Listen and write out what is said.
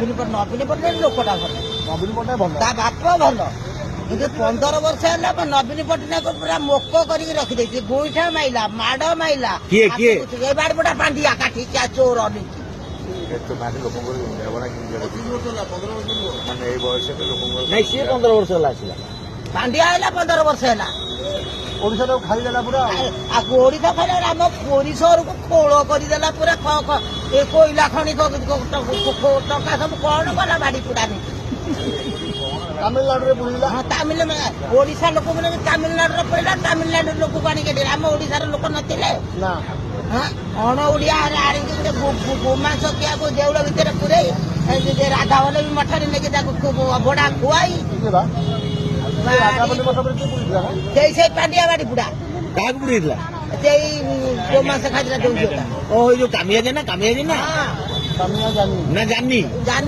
ନବୀନ ପଟ୍ଟନାୟକ ଲୋକଟା ଭଲ, ନବୀନ ପଟ୍ଟନାୟକ ଭଲ, ତା ବାପ ଭଲ, କିନ୍ତୁ 15 ବର୍ଷ ହେଲା ନବୀନ ପଟ୍ଟନାୟକ ପୁରା ମୋକ କରିକି ରଖିଦେଇଛି। ଗୋଇଠା ମାଇଲା, ମାଡ ମାଇଲା, କିଏ କିଏ ଏ ବାଡିପଟା ପାଣ୍ଡିଆ କାଠି ଚୋର ନେଇଛି। ନାଇଁ ସିଏ 15 ବର୍ଷ ହେଲା ଆସିଲା, ପାଣ୍ଡିଆ ହେଲା 15 ବର୍ଷ ହେଲା। ଓଡିଶାଟାକୁ ଖାଇଦେଲା ପୁରା। ଆକୁ ଓଡିଶା ଖାଇଲା, ଆମ ପରିସରକୁ ଖୋଳ କରିଦେଲା ପୁରା। ଏ କୋଇଲା ଖଣି ଟଙ୍କା ସବୁ କଣ କଲା ବାଡିପୁଡା ନେଇକି। ତାମିଲନାଡୁରେ ବୁଲିଲା। ହଁ ଓଡିଶା ଲୋକମାନେ ତାମିଲନାଡୁରେ ପଡିଲା, ତାମିଲନାଡୁ ଲୋକକୁ ଆଣିକି ଦେଲେ। ଆମ ଓଡିଶାର ଲୋକ ନଥିଲେ ନା ଅଣ ଓଡିଆ ଆଣିକି ଗୋମାଂସ ଖିଆକୁ ଦେଉଳ ଭିତରେ ପୁରେଇ ରାଧାବଲ୍ଲଭ ମଠରେ ନେଇକି ତାକୁ ଅଭଡା ଖୁଆଇ ସେଇ ପାଣ୍ଡିଆ ବାଡି ପୁଡା କାହାକୁ ବୁଡେଇଥିଲା? ସେଇ ଗୋମାଂସ ଖାଇଥିଲା ଯୋଉ ଝିଅଟା। ଓ ଏଇ ଯୋଉ କାମିଆ ଜେନା କାମିଆ ଜାନି ନା ଜାନି